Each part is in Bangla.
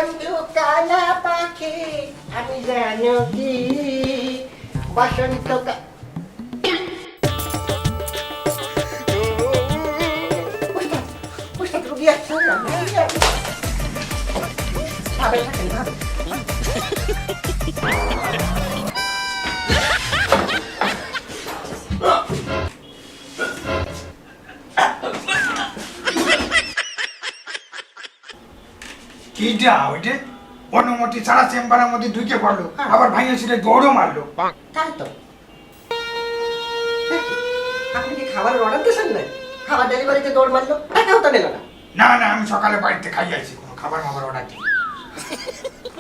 বন্ধু কালা পাখি আমি জানো কি বসন্ত রুগী আছে ভাবে থাকেন ভাবে কি যা ওইটে অনুমতি ছাড়া চেম্বারের মধ্যে ঢুকে পড়লো আবার ভাইয়া ছেলে দৌড়ও মারলো। তাই তো আপনি কি খাবারের অর্ডার দিয়েছেন না খাবার ডেলিভারিতে দৌড় মারলো টাকাও তো নিল না। না না আমি সকালে বাড়িতে খাই আছি কোনো খাবার মাবার অর্ডার দিই।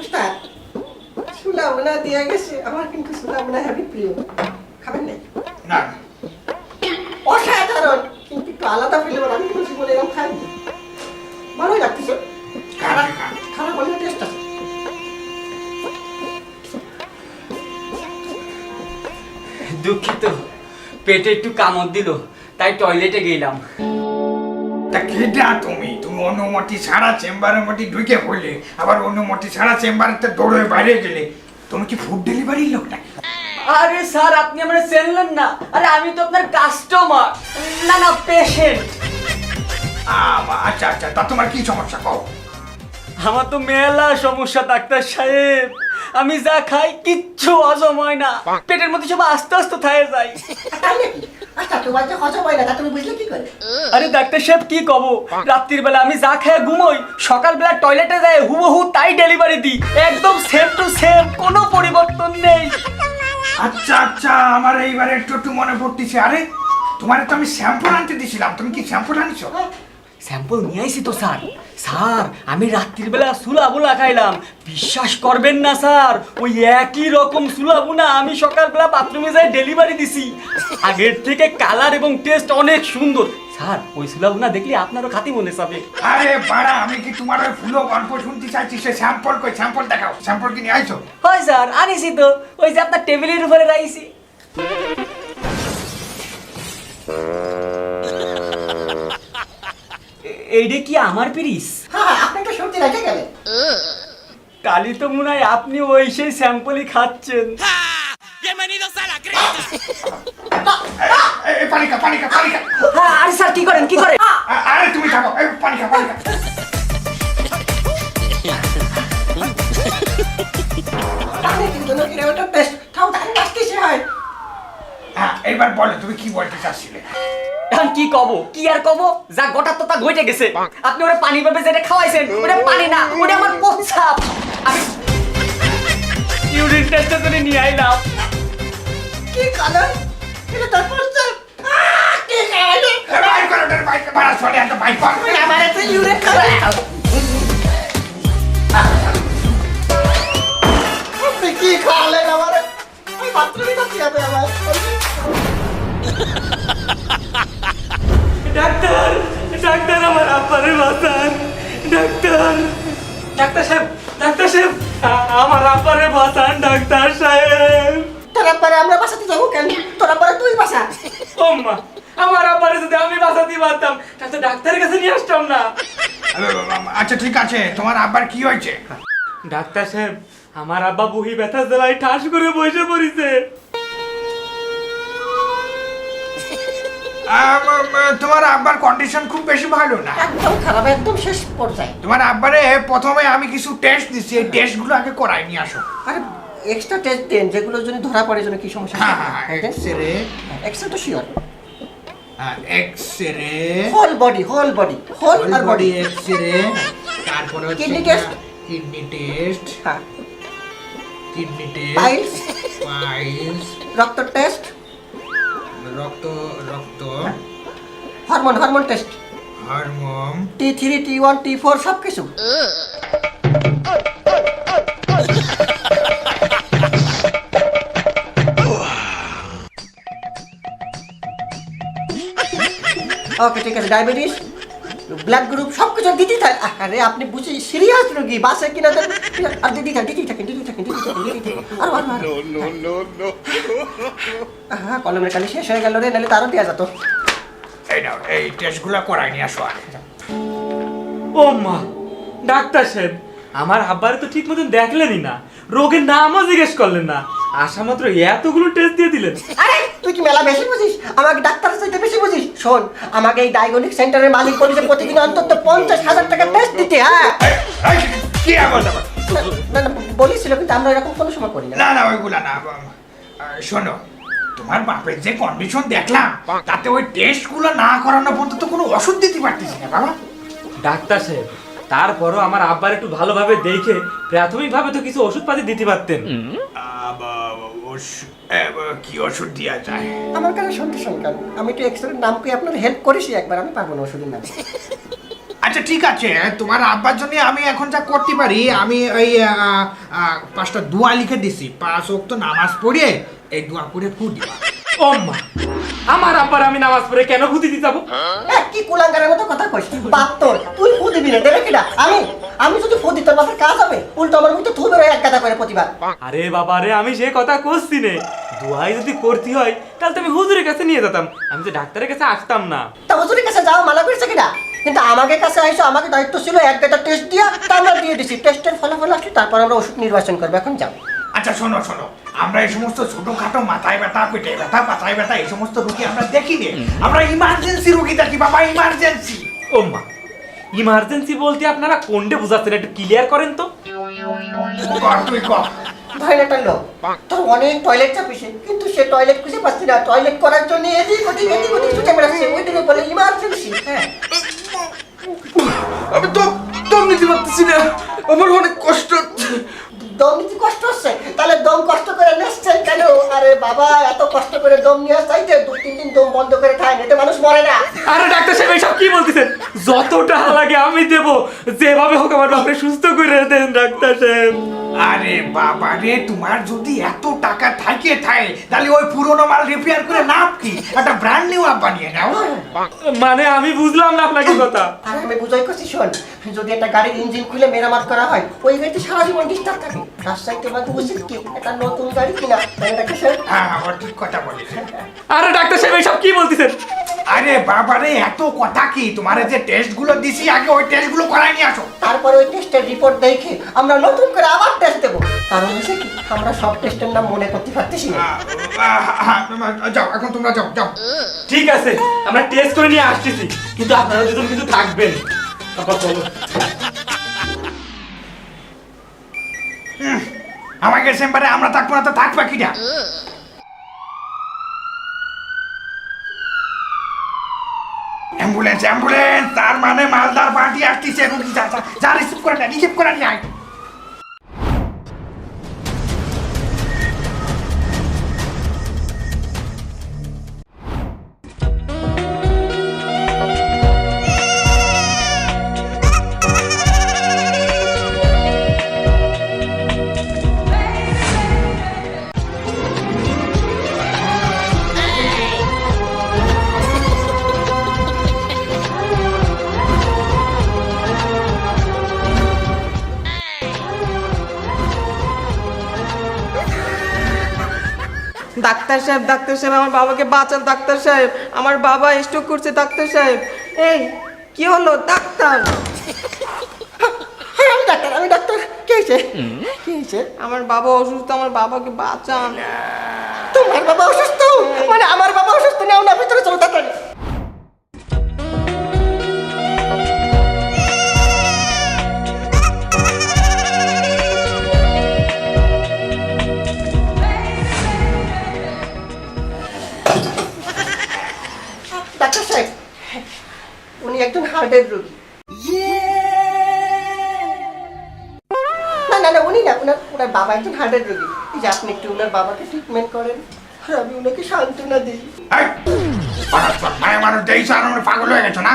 উস্তাদ সুলামনা দিয়ে গেছে আমার কিন্তু সুলামনা হেবি প্রিয় খাবেন নাই না না অসাধারণ কিন্তু একটু আলাদা ফ্লেভার আমি কিন্তু জীবনে এরকম খাইনি ভালোই লাগতেছে খারাপ খারাপ হলেও টেস্ট আছে। দুঃখিত পেটে একটু কামড় দিল তাই টয়লেটে গেলাম। তা কেটা তুমি তুমি অনুমতি ছাড়া চেম্বারের মধ্যে ঢুকে পড়লে আবার অনুমতি ছাড়া চেম্বারেতে দৌড়ে বাইরে গেলে তুমি কি ফুড ডেলিভারির লোক নাকি? আরে স্যার আপনি আমরা চেনলেন না? আরে আমি তো আপনার কাস্টমার না না পেশেন্ট। আচ্ছা আচ্ছা তা তোমার কি সমস্যা কও? আমার তো মেলা সমস্যা ডাক্তার সাহেব, আমি যা খাই কিচ্ছু হজম হয় না, পেটের মধ্যে সব আস্তে আস্তে থায়ে যায়। তাই নাকি? আচ্ছা তোমার যে হজম হয় না তা তুমি বুঝলে কি করে? আরে ডাক্তার সাহেব কি কব, রাত্রির বেলা আমি যা খেয়ে ঘুমোই সকালবেলা টয়লেটে যায় হুবহু তাই ডেলিভারি দিই, একদম সেম টু সেম, কোনো পরিবর্তন নেই। আচ্ছা আচ্ছা আমার এইবারে একটু একটু মনে পড়তেছে। আরে তোমার তো আমি শ্যাম্পু আনতে দিছিলাম, তুমি কি শ্যাম্পু আনিছো? স্যাম্পল নিয়ে আইছি তো স্যার। স্যার আমি রাত্রির বেলা সুলাবুনা খাইলাম, বিশ্বাস করবেন না স্যার, ওই একই রকম সুলাবুনা আমি সকালবেলা বাথরুমে যাই ডেলিভারি দিছি। আগের থেকে কালার এবং টেস্ট অনেক সুন্দর স্যার, ওই সুলাবুনা দেখলে আপনারও খাতি মনে যাবে। আরে বাড়া আমি কি তোমার ওই ফুলো গল্প শুনতে চাইছি? সে স্যাম্পল কই, স্যাম্পল দেখাও, স্যাম্পল কি নিয়ে আইছো? হয় স্যার আনিছি তো, ওই যে আপনার টেবিলের উপরে রাইছি। এইটা কি আমার পিরিস? হ্যাঁ আপনি তো সত্যি রেখে গেলেন। কালি তো মনে হয় আপনি ওই সেই স্যাম্পলই খাচ্ছেন। পানিকা পানিকা পানিকা। হ্যাঁ আরে স্যার কি করেন কি করেন? আরে তুমি থাকো, পানিকা পানিকা। তাহলে কিন্তু নাকি ওটা টেস্ট খাও তাহলে আসতেছে হয়। হ্যাঁ এবার বলো তুমি কি বলতে চাচ্ছিলে? এখন কি কব, কি আর কব, যা গোটা তো তা ঘটে গেছে। আপনি ওরা পানি ভাবে যেটা খাওয়াইছেন ওটা পানি না, ওটা আমার প্রস্রাব। আমি ইউরিন টেস্ট করে নিয়ে আইলাম। কি কালার এটা তার প্রস্তাব কি কালার বাইর করো ওটার বাইর বাড়া চলে এত বাইর কর। আমার এত ইউরিন কালার আপনি কি খাওয়ালেন আমার ওই বাথরুমে যাচ্ছি আমি আমার ডাক্তার ডাক্তার আমার আব্বারে বাঁচান, ডাক্তার ডাক্তার সাহেব, ডাক্তার সাহেব আমার আব্বারে বাঁচান ডাক্তার সাহেব। তোর আব্বারে আমরা বাসাতে যাবো কেন? তোর আব্বারে তুই বাসা। ও মা, আমার আব্বারে যদি আমি বাঁচাতে পারতাম তাহলে ডাক্তারের কাছে নিয়ে আসতাম না। আচ্ছা ঠিক আছে, তোমার আব্বার কি হয়েছে? ডাক্তার সাহেব আমার আব্বা বুহি ব্যথা জ্বালায় ঠাস করে বসে পড়িছে। তোমার আব্বার কন্ডিশন খুব বেশি ভালো না, একদম খারাপ, একদম শেষ পর্যায়ে। তোমার আব্বারে প্রথমে আমি কিছু টেস্ট দিচ্ছি, এই টেস্টগুলো আগে করাই নিয়ে আসো। আরে এক্সট্রা টেস্ট দেন যেগুলোর জন্য ধরা পড়ে জন্য কি সমস্যা? হ্যাঁ হ্যাঁ এক্সরে, এক্সট্রা তো sure. X-ray whole body whole body whole আর বডি এক্সরে, তারপরে হচ্ছে কিডনি টেস্ট, কিডনি টেস্ট, হ্যাঁ কিডনি টেস্ট, পাইলস, পাইলস, রক্ত টেস্ট, রক্ত রক্ত, hormone hormone test, hormone, T3 T1 T4 সব কিছু। ওকে ঠিক আছে, ডায়াবেটিস, ব্লাড গ্রুপ সব কিছু দিতেই থাকে। আরে আপনি বুঝি সিরিয়াস রোগী, বাসে কিনা দেন আর দিতেই থাকেন আর হ্যাঁ কলমের কালি শেষ হয়ে গেল রে, নাহলে তারও দেওয়া যেত। এই নাও এই টেস্টগুলো করাই নিয়ে আসো। ও মা, ডাক্তার সাহেব আমার আব্বারে তো ঠিক মতন দেখলেনই না, রোগের নামও জিজ্ঞেস করলেন না, আসা মাত্র এতগুলো টেস্ট দিয়ে দিলেন। আরে তুই কি মেলা বেশি বুঝিস, আমাকে ডাক্তারের চাইতে বেশি বুঝিস। শোন, আমাকে এই ডায়াগনস্টিক সেন্টারের মালিক বলেছে প্রতিদিন অন্তত 50,000 টাকা টেস্ট দিতে। হ্যাঁ কি আবার আবার? না না বলেছিল, কিন্তু আমরা এরকম কোনো সময় করি না। না না ওইগুলা না। শোনো, তোমার বাপের যে কন্ডিশন দেখলাম, তাতে ওই টেস্ট গুলো না করানো পর্যন্ত কোনো ওষুধ দিতে পারতেছি না বাবা। ডাক্তার সাহেব, তারপরও আমার আব্বার একটু ভালোভাবে দেখে প্রাথমিকভাবে তো কিছু ওষুধপাতি দিতে পারতেন। কি ওষুধ দেওয়া যায়? আমার কাছে শুনতে শুনকান, আমি একটু এক্সরের নাম পেয়ে আপনার হেল্প করেছি একবার, আমি পারবো না ওষুধের নাম। আচ্ছা ঠিক আছে, তোমার আব্বার জন্য আমি এখন যা করতে পারি, আমি ওই 5টা দোয়া লিখে দিছি, 5 ওয়াক্ত নামাজ পড়ে এই দোয়া করে ফু দিবা। ও মা, আমার আব্বার আমি নামাজ পড়ে কেন খুঁতি দিতে যাবো? কি কুলাঙ্গারের মতো কথা কইস, বাপ তোর, তুই ফু দিবি না, দেবে কিনা? আমি যদি ফু দিই তোর মাথার কাজ হবে, উল্টো আমার মুখে থুবে রয়ে এক গাদা করে প্রতিবার। আরে বাবা রে, আমি সে কথা করছি নে, দোয়াই যদি করতে হয় তাহলে তো আমি হুজুরের কাছে নিয়ে যেতাম, আমি তো ডাক্তারের কাছে আসতাম না। তা হুজুরের কাছে যাও মানা করেছে কিনা? কিন্তু আমাদের কাছে আইসো, আমাকে দায়িত্ব ছিল এক গাদা টেস্ট দিয়া, তা আমরা দিয়ে দিছি। টেস্টের ফলাফল আসলে তারপর আমরা ওষুধ নির্বাচন করবো, এখন যাও। আচ্ছা শোনো শোনো, আমরা এই সমস্ত ছোটখাটো মাথায় ব্যথা, পেটে ব্যথা, পাতায় ব্যথা, এই সমস্ত রোগী আমরা দেখি নে, আমরা ইমার্জেন্সি রোগী দেখি বাবা, ইমার্জেন্সি। ও মা, ইমার্জেন্সি বলতে আপনারা কোনটা বুঝাচ্ছেন, একটু ক্লিয়ার করেন তো। কর তুই কর। ভাই একটা লোক, তোর অনেক টয়লেট চাপিছে, কিন্তু সে টয়লেট খুঁজে পাচ্ছি না, টয়লেট করার জন্য এদিক ওদিক ছুটে বেড়াচ্ছে, ওই দিকে বলে ইমার্জেন্সি। হ্যাঁ আমি তো দম নিতে পারতেছি না, আমার অনেক কষ্ট হচ্ছে। দম নিতে কষ্ট হচ্ছে, তাহলে দম কষ্ট করে নিচ্ছেন কেন? আরে বাবা, এত কষ্ট করে দম নিয়ে চাইতে 2-3 দিন দম বন্ধ করে খায়, এতে মানুষ মরে না। আরে ডাক্তার সাহেব, এইসব কি বলতেছেন? যত টাকা লাগে আমি দেব, যেভাবে হোক আমার বাপরে সুস্থ করে দেন ডাক্তার সাহেব। আরে বাবা রে, তোমার যদি এত টাকা থাকে তাহলে ওই পুরোনো মাল রিপেয়ার করে নাও, কি একটা ব্র্যান্ড নিউ আপ বানিয়ে নাও। মানে আমি বুঝলাম না আপনাকে কথা। আরে আমি বুঝাই করছি, শোন, যদি একটা গাড়ির ইঞ্জিন খুলে মেরামত করা হয়, ওই গাড়িতে সারা জীবন ডিস্টার্ব থাকে। তার সাথে তোমাকে উচিত কি একটা নতুন গাড়ি কিনা, তাই না ডাক্তার সাহেব? হ্যাঁ আবার ঠিক কথা বলিস। আরে ডাক্তার সাহেব, এইসব কি বলতেছেন? আরে বাবা রে, এত কথা কি, তোমার যে টেস্ট গুলো দিছি, আগে ওই টেস্ট গুলো করাই নিয়ে আসো। তারপরে ওই টেস্টের রিপোর্ট দেখে আমরা নতুন করে আবার টেস্ট দেবো। কারণ হচ্ছে কি, আমরা সব টেস্টের নাম মনে করতে পারতেছি না। যাও, এখন তোমরা যাও যাও। ঠিক আছে, আমরা টেস্ট করে নিয়ে আসতেছি, কিন্তু আপনারা দুজন কিন্তু থাকবেন। তারপর চলো। আমাকে চেম্বারে আমরা থাকবো না তো থাকবা কিনা? অ্যাম্বুলেন্স অ্যাম্বুলেন্স, তার মানে মালদার পার্টি আসতেছে, রুগী যা যা যা, রিসিভ করে না, রিসিভ করে নিয়ে আয়। ডাক্তার সাহেব, আমার বাবাকে বাঁচান ডাক্তার সাহেব, আমার বাবা স্ট্রোক করছে ডাক্তার সাহেব। এই কি হলো ডাক্তার? হ্যাঁ আমি ডাক্তার। কি হয়েছে? কি হয়েছে? আমার বাবা অসুস্থ, আমার বাবাকে বাঁচান। তোমার বাবা অসুস্থ? মানে আমার বাবা অসুস্থ? নেও না, ভিতরে চলো তাড়াতাড়ি। ডাক্তার সাহেব, উনি একজন হার্টের রোগী। না না না, উনি না, ওনার বাবা একজন হার্টের রোগী। এই যে আপনি একটু ওনার বাবাকে ট্রিটমেন্ট করেন, আর আমি ওনাকে সান্ত্বনা দিই। মায়ের মানুষ দেখছো আর আমরা পাগল হয়ে গেছো না?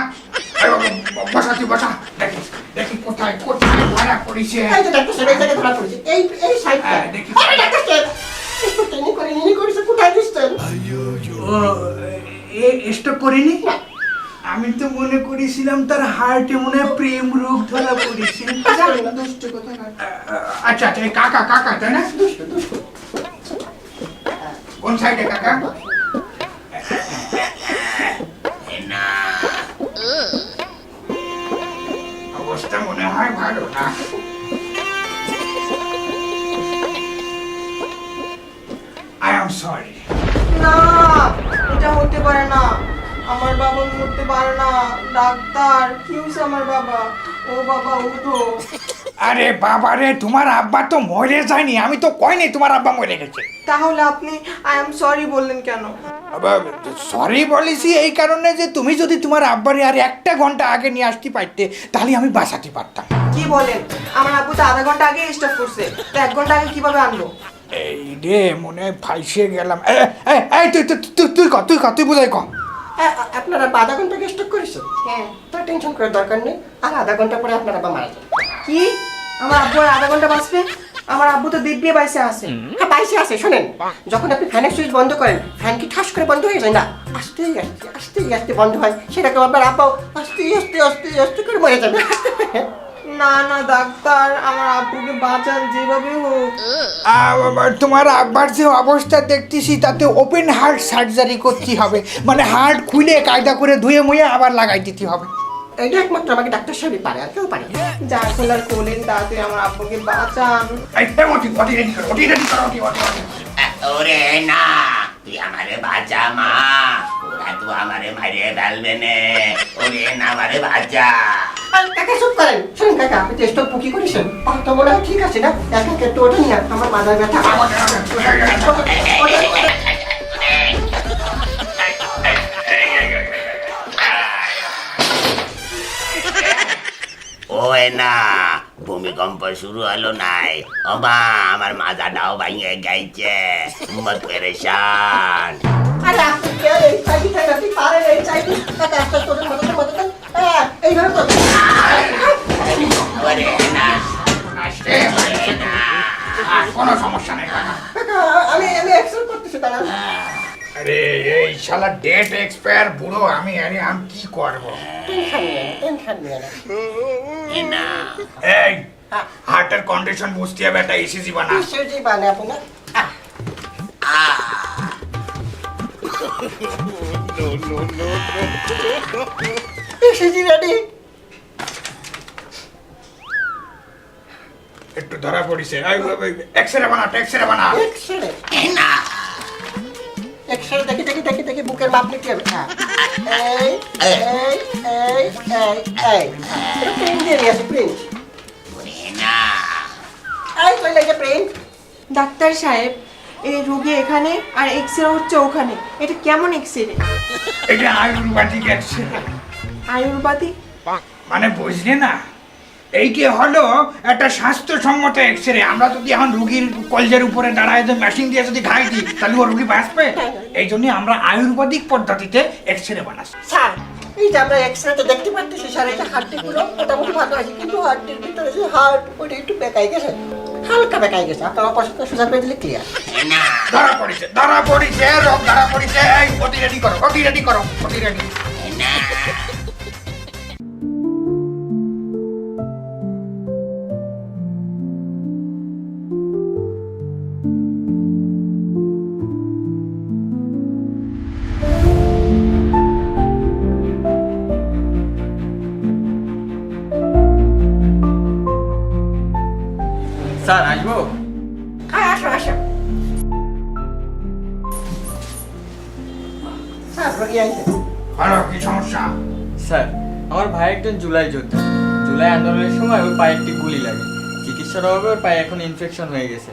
বসা তুই বসা, দেখি দেখি কোথায় কোথায় ধরা পড়েছে। এই যে ডাক্তার সাহেব, এই জায়গায় ধরা পড়েছে, এই সাইডটা। দেখি। আরে ডাক্তার সাহেব, ইনি করেছে, কোথায় দিচ্ছেন? ও স্টক করিনি, আমি তো মনে করেছিলাম তার হার্টে মনে হয় প্রেম রোগ ধরা পড়েছে। দুষ্ট কথা না। আচ্ছা আচ্ছা, এই কাকা কাকা তাই না? কোন সাইডে কাকা? অবস্থা মনে হয় ভালো না। সরি। না, এটা হতে পারে না। আমার বাবা মরতে পারে না। ডাক্তার, কি হয়েছে আমার বাবা? ও বাবা, উঠো। আরে বাবা রে, তোমার আব্বা তো মরে যায়নি, আমি তো কইনি তোমার আব্বা মরে গেছে। তাহলে আপনি আই এম সরি বললেন কেন? সরি বলেছি এই কারণে যে তুমি যদি তোমার আব্বারে আর 1 ঘন্টা আগে নিয়ে আসতে পারতে তাহলে আমি বাঁচাতে পারতাম। কি বলেন? আমার আব্বু তো আধা ঘন্টা আগে স্টপ করছে, তো 1 ঘন্টা আগে কিভাবে আনলো? এই রে, মনে হয় ফাইসে গেলাম। এই তুই বুঝাই কম। আপনারা আধা ঘন্টা স্টক করেছেন? হ্যাঁ। তার টেনশন করার দরকার নেই, আর আধা ঘন্টা পরে আপনারা আবার মারা যাবেন। কি? আমার আব্বু আর আধা ঘন্টা বাঁচবে? আমার আব্বু তো দিব্যি বাইসে আছে। হ্যাঁ, বাইসে আছে। শোনেন, যখন আপনি ফ্যানের সুইচ বন্ধ করেন, ফ্যান কি ঠাস করে বন্ধ হয়ে যায় না? আস্তে আস্তে আস্তে আস্তে বন্ধ হয়। সেরকম আপনার আব্বাও আস্তে আস্তে আস্তে আস্তে করে মরে যাবে। না না ডাক্তার, আমার আব্বুকে বাঁচান যেভাবে হোক। তোমার আব্বার যে অবস্থা দেখতেছি তাতে ওপেন হার্ট সার্জারি করতে হবে, মানে হার্ট খুলে কায়দা করে ধুয়ে মুয়ে আবার লাগাই দিতে হবে। এটা একমাত্র আমাকে ডাক্তার সাহেবই পারে, আর কেউ পারে না। যা খোলার খোলেন, তাড়াতাড়ি আমার আব্বুকে বাঁচান। ওরে না, তুই আমারে বাঁচা মা, ওরা তো আমারে মারিয়ে ফেলবে নে। ওরে না, আমারে বাঁচা। আর কাকা চুপ করেন। শুনুন কাকা, আপনি টেস্ট বুকি করেছেন? তো মনে হয় ঠিক আছে না? একা একটু ওটা নিয়ে আমার মাথায় ব্যথা। ওই না, ভূমিকম্প শুরু হলো নাই। ও মা, আমার মাথাটাও ভাঙে গেছে, মত পেরেশান। আরে আপনি কে? এই চাইটি খাই, আপনি পারেন এই চাইটি। কাকা আস্তে আস্তে মাথাটা মাথাটা এইভাবে তো। ওরে না, কোনো সমস্যা নেই কাকা। কাকা, আমি এক্সেল করতেছি, দাঁড়ান। আরে এই শালা ডেট এক্সপায়ার বুড়ো, আমি কি করব? টেনশন নিয়ে না। এ না, এই হার্টের কন্ডিশন বুঝতে হবে, একটা ইসিজি বানা। সেজি বানে আপনি। সেজি রেডি। একটু ধরা পড়িছে। এক্সরে বানা, এক্সরে বানা। এক্সরে এ না, এক্সরে দেখি দেখি দেখি দেখি বুকের মাপ নিতে হবে। হ্যাঁ, এই এই এই এই এই প্রিন্ট দিয়ে নিয়ে আসি, প্রিন্ট। ওরে না। এই তো এই যে প্রিন্ট। ডাক্তার সাহেব, এই রোগী এখানে আর এক্সরে হচ্ছে ওখানে, এটা কেমন এক্সরে? এটা আয়ুর্বেদিক এক্সরে। আয়ুর্বেদিক? মানে বুঝলে না, এইটি হলো একটা স্বাস্থ্যসম্মত এক্সরে। আমরা যদি এখন রুগীর কলজের উপরে দাঁড়ায় যে মেশিন দিয়ে যদি ঘাই দিই তাহলে ও রুগী বাঁচবে। এই জন্য আমরা আয়ুর্বেদিক পদ্ধতিতে এক্সরে বানাচ্ছি। স্যার, এই যে আমরা এক্সরেতে দেখতে পাচ্ছি স্যার, এটা হাড়টিগুলো মোটামুটি ভালো আছে, কিন্তু হাড়টির ভিতরে যে হাড় ওটা একটু বেঁকাই গেছে, হালকা বেঁকাই গেছে। আপনার অপারেশনটা সোজা করে দিলে ক্লিয়ার। এ না, ধরা পড়েছে, ধরা পড়েছে, রোগ ধরা পড়েছে। এই অতি রেডি করো, অতি রেডি করো, অতি রেডি। এ না। স্যার আসবো? হ্যাঁ, আসো আসো। স্যার, রোগী আইছে। ভালো, কি সমস্যা? স্যার, আমার ভাই একজন জুলাই যোদ্ধা। জুলাই আন্দোলনের সময় ওর পায়ে একটি গুলি লাগে। চিকিৎসার অভাবে ওর পায়ে এখন ইনফেকশন হয়ে গেছে।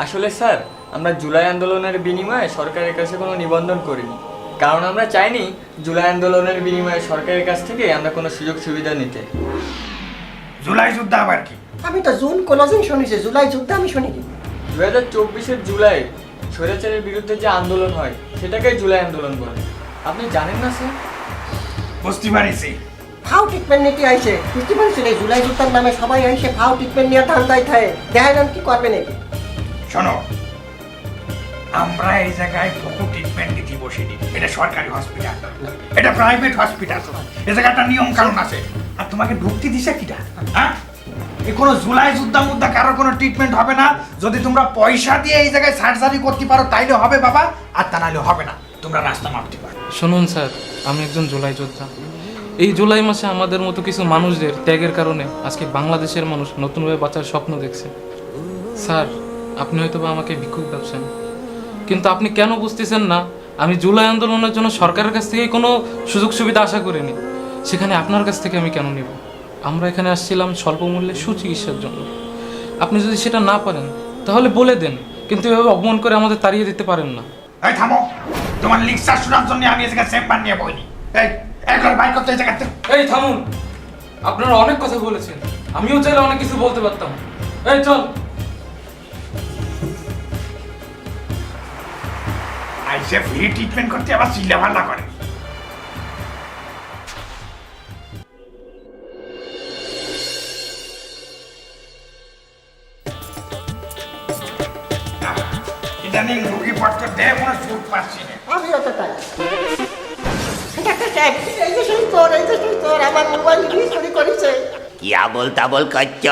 আসলে স্যার, আমরা জুলাই আন্দোলনের বিনিময়ে সরকারের কাছে কোনো নিবন্ধন করিনি, কারণ আমরা চাইনি জুলাই আন্দোলনের বিনিময়ে সরকারের কাছ থেকে আমরা কোনো সুযোগ সুবিধা নিতে। জুলাই যুদ্ধ আবার কি? আমি তো জুন কোনোদিন শুনেছি, জুলাই যুদ্ধ আমি শুনিনি। 2024-এর জুলাই স্বৈরাচারের বিরুদ্ধে যে আন্দোলন হয় সেটাকে জুলাই আন্দোলন বলে। আপনি জানেন না স্যার? বুঝতে পারিছি। ফাও ট্রিটমেন্ট নিতে আইছে, বুঝতে পারছেন? এই জুলাই যুদ্ধের নামে সবাই আইসে ফাও ট্রিটমেন্ট নিয়ে ধান্দায় থাকে। দেখেন কি করবে নাকি? শোনো, আমরা এই জায়গায় বহু ট্রিটমেন্ট দিতে বসিনি। এটা সরকারি হসপিটাল, এটা প্রাইভেট হসপিটাল। এই জায়গায় একটা নিয়ম কানুন আছে। আর তোমাকে ঢুকতে দিছে কিটা? হ্যাঁ, এই কোনো জুলাই যুদ্ধা মুদ্রা কারোর কোনো ট্রিটমেন্ট হবে না। যদি তোমরা পয়সা দিয়ে এই জায়গায় সার্জারি করতে পারো তাইলে হবে বাবা, আর তা নাহলে হবে না। তোমরা রাস্তা মাপতে পারো। শুনুন স্যার, আমি একজন জুলাই যোদ্ধা। এই জুলাই মাসে আমাদের মতো কিছু মানুষদের ত্যাগের কারণে আজকে বাংলাদেশের মানুষ নতুনভাবে বাঁচার স্বপ্ন দেখছে। স্যার, আপনি হয়তো বা আমাকে ভিক্ষুক ভাবছেন, কিন্তু আপনি কেন বুঝতেছেন না আমি জুলাই আন্দোলনের জন্য সরকারের কাছ থেকে কোনো সুযোগ সুবিধা আশা করিনি, সেখানে আপনার কাছ থেকে আমি কেন নেব? আমরা এখানে আসছিলাম স্বল্প মূল্যে সুচিকিৎসার জন্য। আপনি যদি সেটা না পারেন তাহলে বলে দেন, কিন্তু এভাবে অপমান করে আমাদের তাড়িয়ে দিতে পারেন না। এই থামো, তোমার লেকচার শোনার জন্য আমি এই জায়গায় চেম্বার নিয়ে বইনি। এই একবার বাইর করতে এই জায়গাতে। এই থামুন, আপনারা অনেক কথা বলেছেন, আমিও চাইলে অনেক কিছু বলতে পারতাম। এই চল। আইসে ফ্রি ট্রিটমেন্ট করতে আবার চিল্লাপাল্লা করে। ইদানিং রুগীপত্র দেয় মনে সুখ পাচ্ছি না। আমিও তো তাই। ডাক্তার সাহেব, এই যে সেই চোর আমার মোবাইল নিয়ে চুরি করেছে। কি আবল তাবল করছ?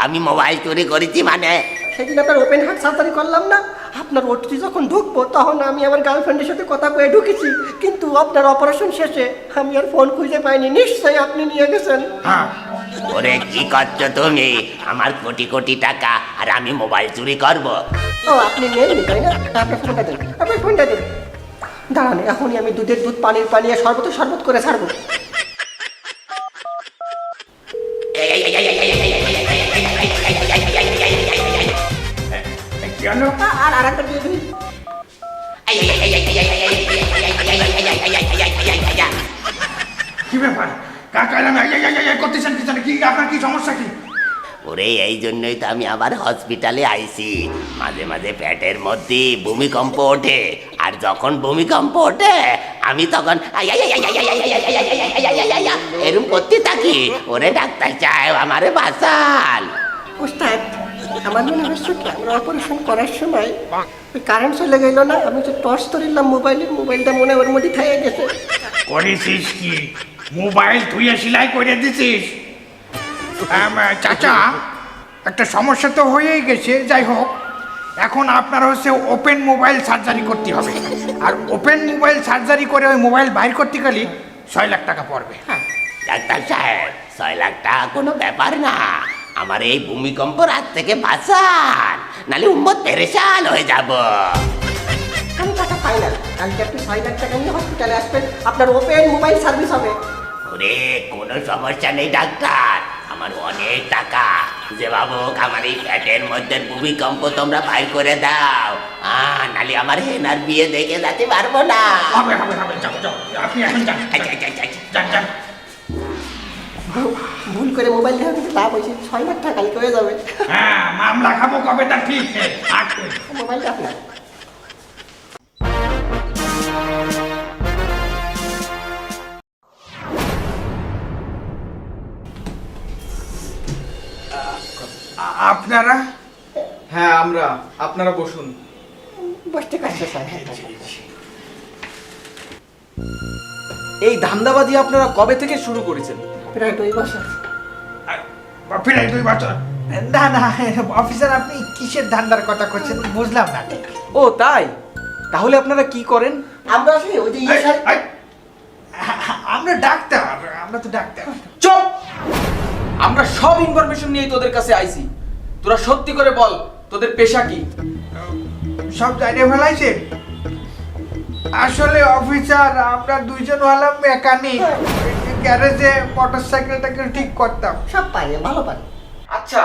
আমি মোবাইল চুরি করেছি মানে? সেদিন আপনার ওপেন হার্ট সার্জারি করলাম না, আপনার ওটিতে যখন ঢুকবো তখন আমি আমার গার্লফ্রেন্ডের সাথে কথা কয়ে ঢুকেছি, কিন্তু আপনার অপারেশন শেষে আমি আর ফোন খুঁজে পাইনি। নিশ্চয়ই আপনি নিয়ে গেছেন। হ্যাঁ, ওরে কি করছো তুমি? আমার কোটি কোটি টাকা আর আমি মোবাইল চুরি করব? ও আপনি নেননি তাই না? আপনার ফোনটা দেন, আপনার ফোনটা দেন। দাঁড়ান, এখনই আমি দুধের দুধ, পানির পানি আর শরবতের শরবত করে ছাড়বো। কি হলো? আর আরেকটা দিয়ে দিন। কি ব্যাপার? কাকা এলাম করতেছেন কি জানে? কি আপনার কি সমস্যা কি? ওরে এই জন্যই তো আমি আবার হসপিটালে আইছি। মাঝে মাঝে পেটের মধ্যে ভূমিকম্প ওঠে, আর যখন ভূমিকম্প ওঠে আমি তখন এরম করতে থাকি। ওরে ডাক্তার সাহেব, আমারে বাঁচান। উস্তাদ, আমার মনে হচ্ছে কি আমরা অপারেশন করার সময় ওই কারেন্ট চলে গেল না, আমি তো টর্চ ধরিলাম মোবাইলটা মনে ওর মধ্যে থেকে গেছে। করেছিস কি? মোবাইল তুই সেলাই করে দিছিস? চাচা, একটা সমস্যা তো হয়েই গেছে। যাই হোক, এখন আপনার হচ্ছে ওপেন মোবাইল সার্জারি করতে হবে, আর ওপেন মোবাইল সার্জারি করে ওই মোবাইল বাইর করতে গেলে 6 লাখ টাকা পড়বে। ডাক্তার সাহেব, 6 লাখ টাকা কোনো ব্যাপার না। আমার এই ভূমিকম্পর হাত থেকে বাঁচান, নালে উম্মত পেরেশান হয়ে যাব। আমি টাকা পাই না, কালকে আপনি 6 লাখ টাকা নিয়ে হসপিটালে আসবেন, আপনার ওপেন মোবাইল সার্ভিস হবে। ওরে কোনো সমস্যা নেই ডাক্তার, আমার অনেক টাকা। যে বাবু, আমার এই পেটের মধ্যে ভূমিকম্প তোমরা বাইর করে দাও, নালে আমার হেনার বিয়ে দেখে যেতে পারবো না। হবে হবে হবে, যাও যাও, আপনি এখন যান যান যান। ভুল করে মোবাইল দেওয়া কিন্তু লাভ হয়েছে, 6 লাখ টাকা কালকে হয়ে যাবে। হ্যাঁ, মামলা খাবো কবে তা ঠিক নেই। মোবাইলটা আপনার। আপনারা? হ্যাঁ আমরা, আপনারা বসুন। বসতে কাছে স্যার। এই ধান্দাবাজি আপনারা কবে থেকে শুরু করেছেন? প্রায় 2 বছর। প্রায় 2 বছর? না না অফিসার, আপনি কিসের ধান্দার কথা করছেন বুঝলাম না। ও তাই? তাহলে আপনারা কি করেন? আমরা সেই ওই যে আমরা ডাক্তার, আমরা তো ডাক্তার। চুপ! আমরা সব ইনফরমেশন নিয়ে তোদের কাছে আইছি। তোরা সত্যি করে বল, তোদের পেশা কি? সব জানিয়ে ফেলাইছে। আসলে অফিসার, আমরা দুইজন হলাম মেকানিক, গ্যারেজে মোটরসাইকেলটাকে ঠিক করতাম। সব পাই, ভালো পাই। আচ্ছা,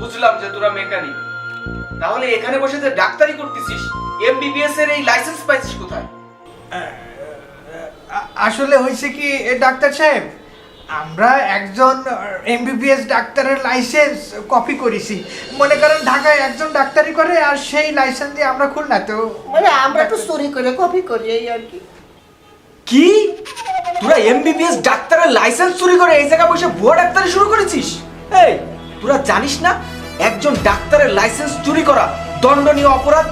বুঝলাম যে তোরা মেকানিক। তাহলে এখানে বসে যে ডাক্তারি করতেছিস, এমবিবিএস এর এই লাইসেন্স পাইছিস কোথায়? আসলে হয়েছে কি ডাক্তার সাহেব, আমরা একজন এমবিবিএস ডাক্তারের লাইসেন্স কপি করেছি। মনে করেন ঢাকায় একজন ডাক্তারি করে, আর সেই লাইসেন্স দিয়ে আমরা খুলনা তো। মানে আমরা একটু চুরি করে কপি করি এই আর কি। কি? তোরা এমবিবিএস ডাক্তারের লাইসেন্স চুরি করে এই জায়গায় বসে ভুয়া ডাক্তারি শুরু করেছিস? এই, তোরা জানিস না একজন ডাক্তারের লাইসেন্স চুরি করা দণ্ডনীয় অপরাধ?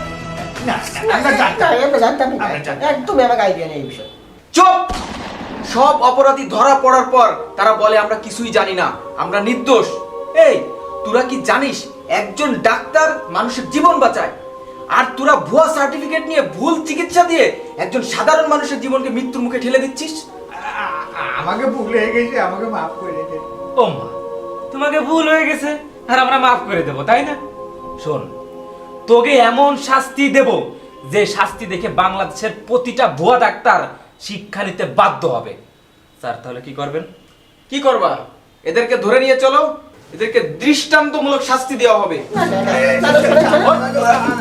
না, আমরা জানতাম। আমরা জানতাম না, আমরা জানতাম। একদম আমার আইডিয়া নেই এই বিষয়ে। চুপ! সব অপরাধী ধরা পড়ার পর তারা বলে আমরা কিছুই জানি না, আমরা নির্দোষ। এই, তোরা কি জানিস একজন ডাক্তার মানুষের জীবন বাঁচায়, আর তোরা ভুয়া সার্টিফিকেট নিয়ে ভুল চিকিৎসা দিয়ে একজন সাধারণ মানুষের জীবনকে মৃত্যুর মুখে ঠেলে দিচ্ছিস? আমাকে ভুল হয়ে গেছে, আমাকে মাফ করে দেন। ও মা, তোমাকে ভুল হয়ে গেছে আর আমরা মাফ করে দেব, তাই না? শোন, তোকে এমন শাস্তি দেব যে শাস্তি দেখে বাংলাদেশের প্রতিটা ভুয়া ডাক্তার শিক্ষা নিতে বাধ্য হবে। স্যার তাহলে কি করবেন? কি করবা? এদেরকে ধরে নিয়ে চলো, এদেরকে দৃষ্টান্তমূলক শাস্তি দেওয়া হবে। না, না, না, না, না, না, না, না, না,